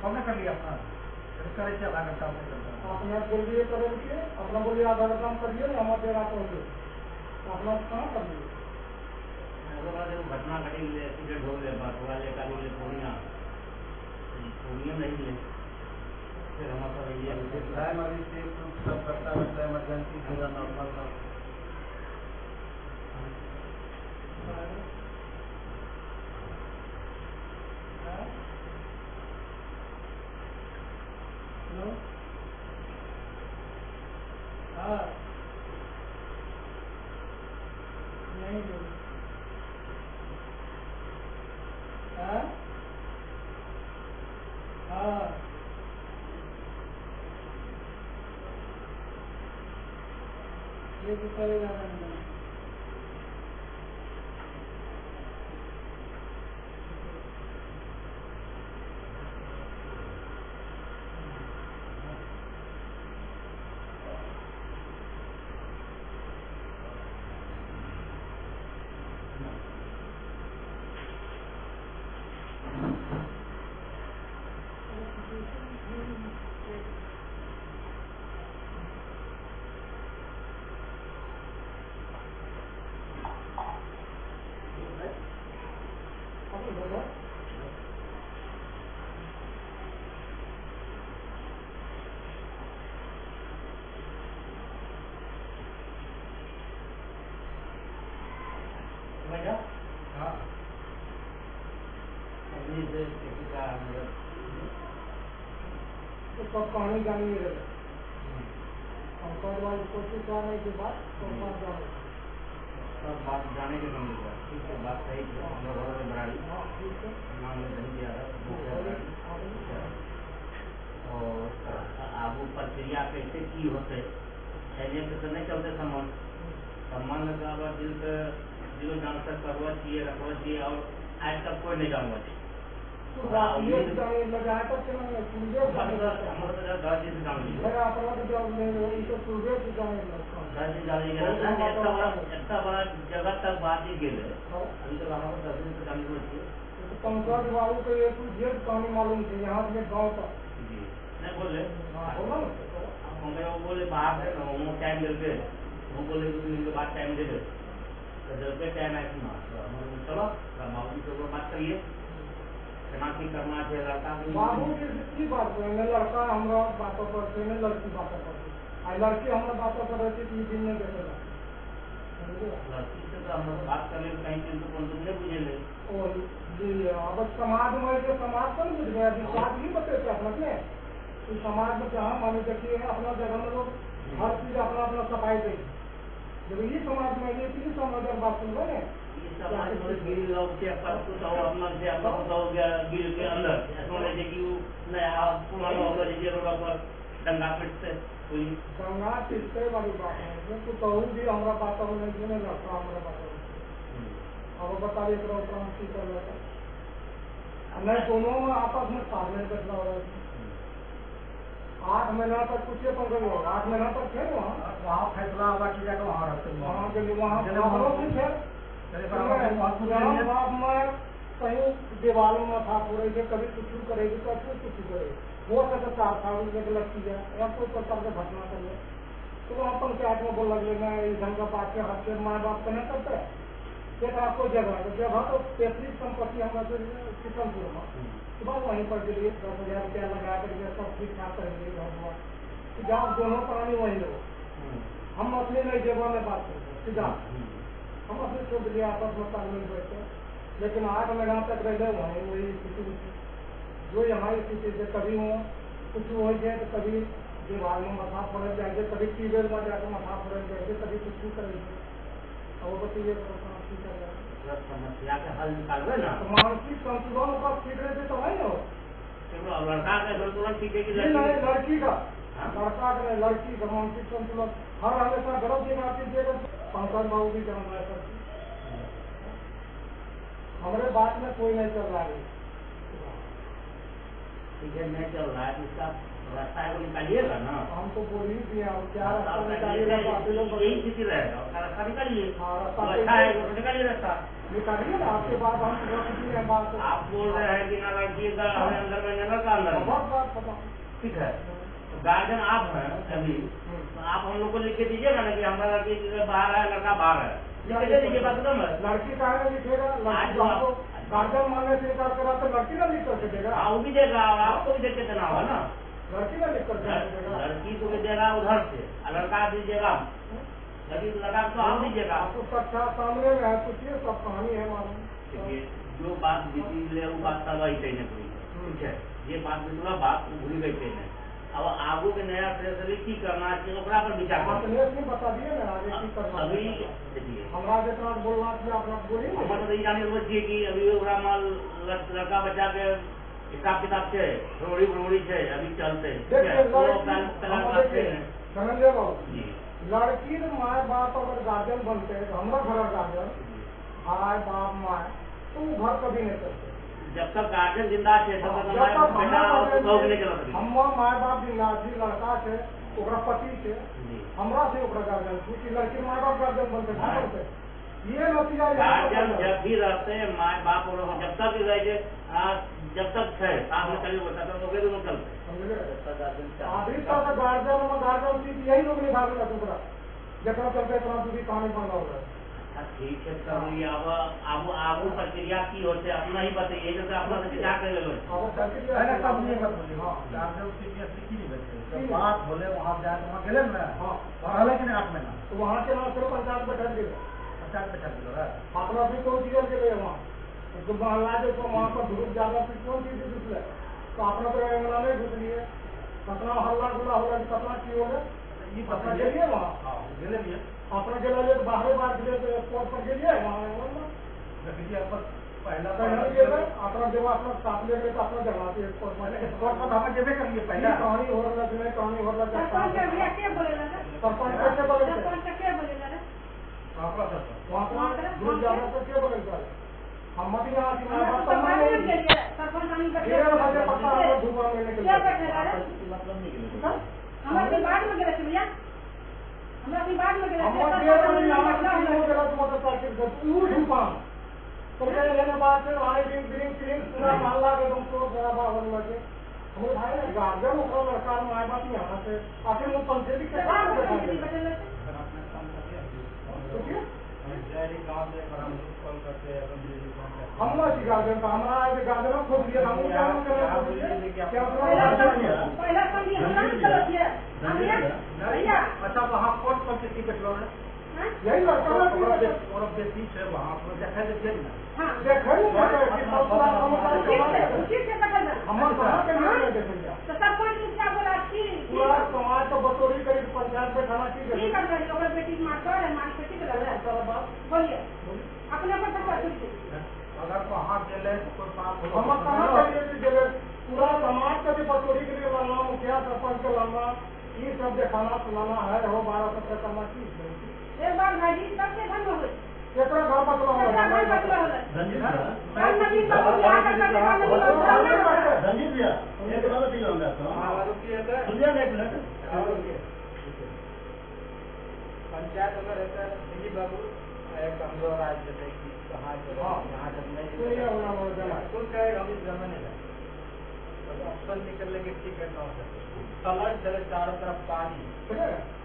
कौन कर लिया अपना करे आधा घंटा में करता अपना बोलिए करो के अपना बोलिए आधा घंटा में करिए हम देर रात होंगे अपना कहाँ कर लिए घटना घटी एक्सीडेंट हो गया बात वाले का बोले पूर्णिया नहीं ले फिर हमारा ये सब करता रहता है इमरजेंसी पूरा नॉर्मल था ये भी करेगा नहीं तो कहानी जानी रहेगा वाली कोशिश करने के बाद बात जाने के समझ ठीक है बात सही है नाम नहीं दिया और आगू प्रक्रिया कैसे की होते एने पे तो नहीं चलते सम्मान लगा दिल के दिल जान तक करवा चाहिए रखवा चाहिए और आज तक कोई नहीं जानवा चाहिए जगत तक बात ही गेल अभी तक हमारे 10 दिन से जानी होती है पंकज बाबू को ये कहानी मालूम थी यहाँ से गाँव तक नहीं बोले पंकज बाबू बोले बाहर है ना वो टाइम देते वो बोले 2 दिन के बाद टाइम दे दे तो जब के टाइम आए सुना चलो बाबू से बात करिए की करना चाहिए लड़का बाबू की बात करेंगे लड़का हमारा बातों पर से लड़की बातों पर आई लड़की हमारा बातों पर रहती थी दिन में देखेगा लड़की से तो हम बात करने में कहीं चिंता कौन तुमने बुझे अब समाज में जो समाज को बुझ गया विश्वास नहीं बतेते अपना के समाज में जहाँ मानी देखिए अपना जगह में लोग हर चीज अपना अपना सफाई देगी जब ये समाज में ये समाज बात सुन रहे हैं समाज में गिर लोग से अपना से अपना हो गया गिर के अंदर समझ कि नया पुराना होगा जैसे रोड पर दंगा पिटते कोई दंगा पिटते वाली बात है तो भी हमारा बातों में नहीं लगता हमारा बातों में अब बताइए प्रोग्राम की कर लेता मैं दोनों में आपस में तालमेल बैठना हो रहा है 8 महीना तक कुछ पंकज हो 8 महीना तक थे वहाँ फैसला होगा कि जाकर वहाँ रहते वहाँ के लिए वहाँ कहीं दीवार में माथा फोड़ेगी कभी कुछ करेगी कभी कुछ करेगी वो सकता 4 साल लगती है या कोई प्रकार का घटना करे तो वहाँ पंचायत में बोल लगे मैं इस ढंग का बात के हाथ से माँ बाप कहना करते हैं एक आपको जगह तो 33 संपत्ति हमारे किशनपुर में सुबह वहीं पर दिल्ली 10,000 रुपया लगा करके सब ठीक ठाक करेंगे जहाँ दोनों प्राणी वहीं लो हम अपनी नई जगह में बात करते हैं सीधा हम अपने छोड़ दिया आपस में तालमेल बैठते लेकिन 8 महीना तक रहे वहीं वही स्थिति जो यहाँ स्थिति से कभी वो कुछ हो जाए तो कभी विभाग में मथा पड़े जाए, कभी ट्यूबवेल में जाकर मथा पड़े जाए, कभी कुछ करे और बताइए समस्या के हल निकालबे ना। तो मानसिक संतुलन का ठीक रहते तो है ना। लड़का का संतुलन ठीक है कि लड़की का लड़का का नहीं, लड़की का मानसिक संतुलन हर हमेशा गलत दिखा दीजिएगा। पंकज बाबू भी जान रहा है, हमारे बात में कोई नहीं चल रहा है। ठीक है, नहीं चल रहा है, इसका रास्ता को निकालिएगा ना। हम तो बोल ही दिए, अब क्या रास्ता निकालिएगा, यही स्थिति रहेगा, उसका रास्ता निकालिए। हाँ, रास्ता अच्छा है तो निकालिए रास्ता निकालिए ना। आपके बाद हम रख दिए बात। आप बोल रहे हैं कि ना लड़की का अंदर में न लड़का अंदर में, ठीक है। तो गार्जियन आप हैं अभी, तो आप हम लोग को लिख के दीजिएगा ना कि हमारा लड़की बाहर है, लड़का बाहर है, लिख के दे दीजिए। बात खत्म है। लड़की का है लिखेगा, लड़की आपको गार्जियन मानने से इनकार करा तो लड़की ना लिख करके देगा। हाँ, वो भी देगा, आपको भी देख के देना होगा ना। लड़की ना लिख करके देगा, लड़की को भी देगा उधर से, लड़का दीजिएगा, लड़का तो आप दीजिएगा। आपको सच्चा सामने में है, कुछ ये सब कहानी है मालूम। देखिए, जो बात बीती ले वो बात सब आई चाहिए पूरी, ठीक है। ये बात बीतला बात भूल गई चाहिए। अब आगू के नया फैसले की करना चाहिए, ओकरा पर विचार नहीं बता दिए ना आगे की करना। अभी देखिए, हमारा जितना बोलना चाहिए अपना बोलिए। हमारे तो ये जानने की जरूरत है कि अभी ओकरा माल लड़का बच्चा के हिसाब किताब है, रोड़ी है, अभी चलते समझिए बाबू, लड़की माए बाप अगर गार्जियन बनते हैं, हमारा घर गार्जियन भाई बाप माए, तो वो घर कभी नहीं करते। जब तक गार्जियन जिंदा है तब तक हम माए बाप जिंदा जी, लड़का से ओकरा पति से हमरा से ओकरा गार्जियन, क्योंकि लड़की माए बाप गार्जियन बनते ये नतीजा। गार्जियन जब भी रहते हैं माए बाप और जब तक रहे, जब तक है साथ में चले बता तो दोनों चलते अभी तक गार्जियन सीट यही लोग निभा रहे दूसरा जितना चलते इतना दूरी कहानी बन रहा है। ठीक है, करिए। अब आगू प्रक्रिया की होते अपना ही बताइए, जैसे अपना से क्या कर लो बात बोले वहाँ जाए वहाँ गए ना। हाँ, पढ़ा कि 8 महीना तो वहाँ के नाम सिर्फ पंचायत बैठक दिए, पंचायत बैठक दिलो है। अपना भी कौन चीज के लिए वहाँ तो मोहल्ला जो वहाँ पर धूप ज्यादा फिर कौन चीज घुसले तो अपना तो अंगना में घुस लिए, कतना हल्ला गुल्ला होला, कतना की हो ये पता चलिए वहाँ अपना गए बाहर बात स्पॉट पर गेलिए वहाँ पहला अपना जब अपना साथ ले गए तो अपना जगाते स्पॉट पर हमें जेबे करिए। पहले कहानी हो रहा है, कहानी हो रहा है। सरपंच कैसे बोले वहाँ ग्रुप ज्यादा तो क्या बोले हम मत यहाँ धुआं लेने के लिए मोहल्ला के गार्जियन लड़का माए बाप यहाँ से आखिर वो पंचायती हम गार्जियन का हमारा गार्जियन खोज दिया अच्छा वहाँ कोर्ट पर किसी पे यही लड़का बेटी है वहाँ पर देखा देखिए पूरा समाज को बटोरी करी पंचायत में खाना चाहिए। बोलिए अपने अगर वहाँ गए हम कहाँ चलिए पूरा समाज का भी बटोरी के लिए लाना, मुखिया सरपंच के लाना, ये सब दिखाना सुनाना है हो 12-17 करना चाहिए। एक बार भाई सबसे धन हो कितना घर बचला पंचायत में रहता है दिलीप बाबू कमजोर आज जैसे कि कहाँ यहाँ जब नहीं जमा नहीं ऑप्शन निकलने के ठीक है कलर चले चारों तरफ पानी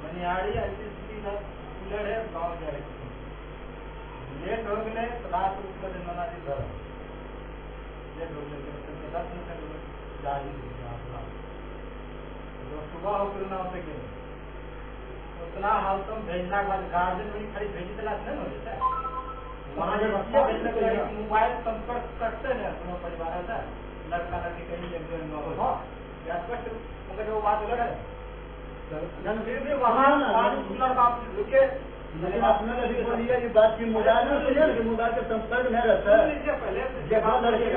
मनिहारी ऐसी स्थिति कूलर है गाँव जा रही लेट हो गए रात ऊपर मना दी घर लेट हो गए 10 मिनट जा सुबह हो फिर ना होते के उतना हाल तुम भेजना के बाद गार्जियन में खाली भेजी तलाश नहीं हो जाता मोबाइल संपर्क करते हैं अपना परिवार था लड़का लड़की कहीं एक जन हो स्पष्ट मगर वो बात अलग है फिर भी वहाँ लड़का रुके लेकिन आपने अभी बोलिए ये बात की मोबाइल में सुनिए कि मोबाइल के संपर्क में रहता है पहले जब लड़की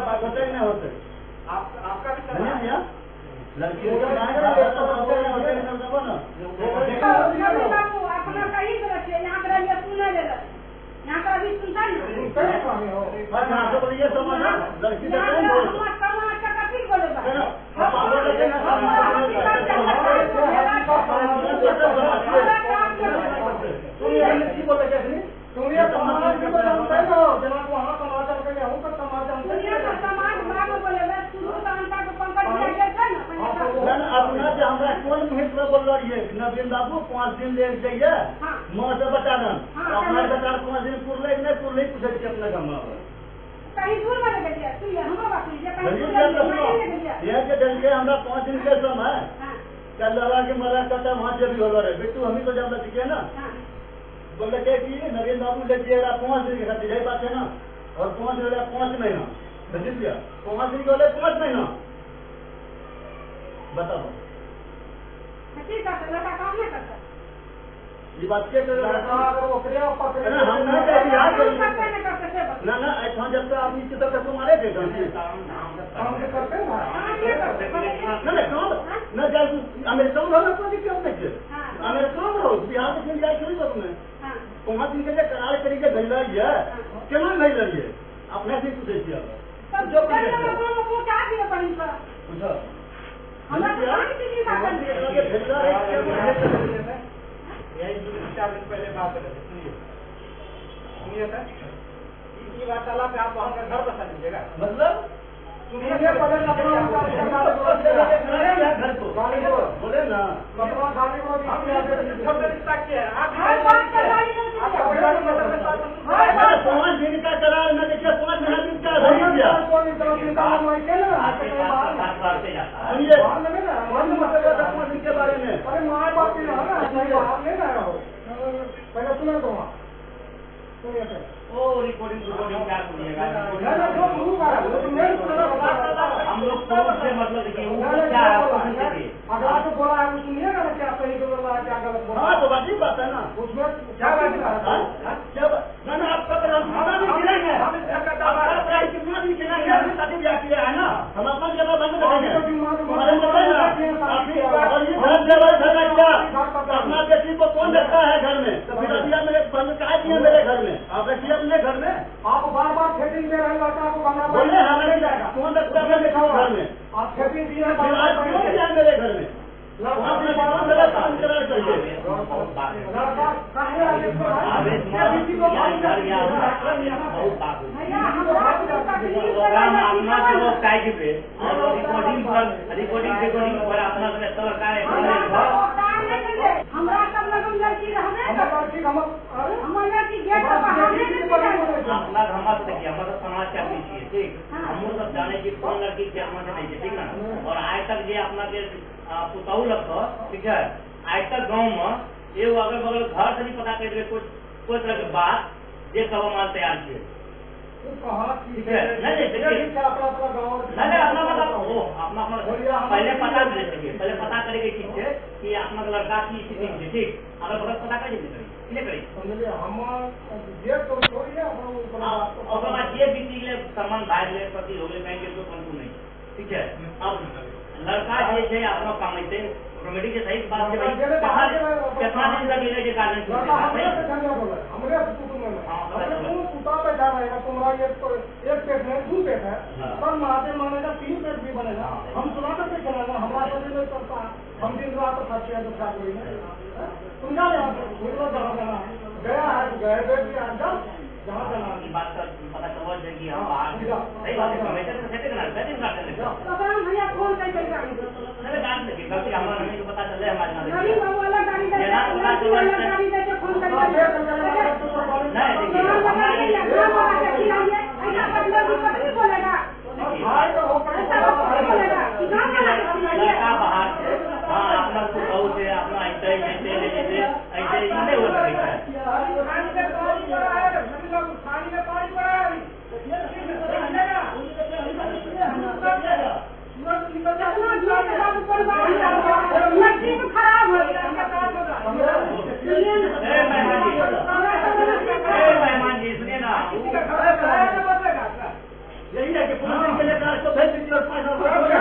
बात होते ही नहीं होते आपका भी लड़की अपना कहीं रखिए यहाँ पर रहिए सुने ले यहाँ पर अभी सुनता बोलिए समाज लड़की सुनिए समाज भी तो जानते हो जना को वहाँ समाज करके हूँ तो समाज अपना जो हमारा कौन मुहित में बोल रही है नवीन बाबू 5 दिन ले जाइए माँ से बता दें अपना बता 5 दिन पुरले नहीं पुरले पूछे थी अपने गाँव में कहीं दूर में ये हमारा 5 दिन के समय कल लड़ा के मरा करता वहाँ से भी हो रहा है बिट्टू हम ही तो जब ठीक है ना बोल रहे कि नवीन बाबू लीजिएगा 5 दिन के साथ यही बात है ना और 5 महीना समझ लिया 5 दिन के बोले 5 महीना बताओ ये बात के हम ना ऐसा जब तक आप नीचे तक मारे थे न जब अमेरिका में रहो तो क्यों नहीं अमेरिका में रहो बिहार में क्यों जाए क्यों तुम्हें 5 दिन के लिए करार करीके भेज रही है क्यों भेज रही है अपने से पूछे पूछो यही 4 दिन पहले बात रहे सुनिए सर इसी वार्तालाप पे आप वहाँ का घर बसा लीजिएगा मतलब सुनिए पहले घर को बोले ना पाँच दिन का करार में देखिए 5 दिन का सुनिए 5 दिन के बारे में अरे माँ बाप की पहले सुना दो ओ रिकॉर्डिंग क्या सुनिएगा हम लोग से मतलब देखिए क्या अगर आपको बोला है वो सुनिएगा ना क्या सही बोला है क्या गलत बोला हाँ तो बात ही बात है ना उसमें क्या क्या ना आपका कितना दिन खिलाएंगे शादी ब्याह किया है ना हम अपना जगह बंद अपना बेटी को कौन रखता है घर में तो फिर अभी मेरे बंद कहा दिए मेरे घर में आप रखिए अपने घर में आप बार बार खेती में रहे लड़का को कमरा बोले हमें कौन रखता है घर में आप खेती दिए मेरे घर में मेरा काम करा चाहिए रिकॉर्डिंग पर अपना हमरा सब लगन लड़की रहने अपना हम देखिए हमारा समाज क्या पीछे ठीक हम लोग सब जाने की कौन लड़की क्या नहीं है ठीक ना और आज तक ये अपना के पुताऊ लगता ठीक है आज तक गाँव में ये अगल बगल घर से नहीं पता कर कोई तरह की बात ये सब माल तैयार किए पहले पता कर सके पहले पता करेगी ठीक है कि अपना लड़का की स्थिति ठीक अगर बगल पता कर ये बीती ले सामान बाहर ले पति हो गए कहीं तो कंटू नहीं ठीक है अब लड़का जे अपना कमाते कमेटी के सही बात कितना दिन तक मिले के कारण तुम्हारा एक पेट है 2 पेट है पर महादेव मानेगा 3 पेट भी बनेगा हम सुना करके चलेगा हमारा तो नहीं करता हम दिन रात खर्चे हैं दूसरा कोई नहीं तुम जा जहाँ जाना गया है गए पेट भी आ जाओ जहाँ जाना की बात का पता चल जाएगी हम बाहर सही बात है कमेटी से सेट करना सेटिंग कर लेंगे भैया फोन करके अरे डाल देंगे गलती हमारा नहीं पता चल जाए हमारे नवीन बाबू वाला गाड़ी दे फोन करके बोलेगा लड़का बाहर से हाँ अपना बहुत है अपना ऐसे ऐसे ऐसे ऐसे हो सकता है नसीब खराब हो गया मेहमान जी सुनिए ना, यही है कि 5 दिन के लिए कार को भेज दीजिए और 5 हो गया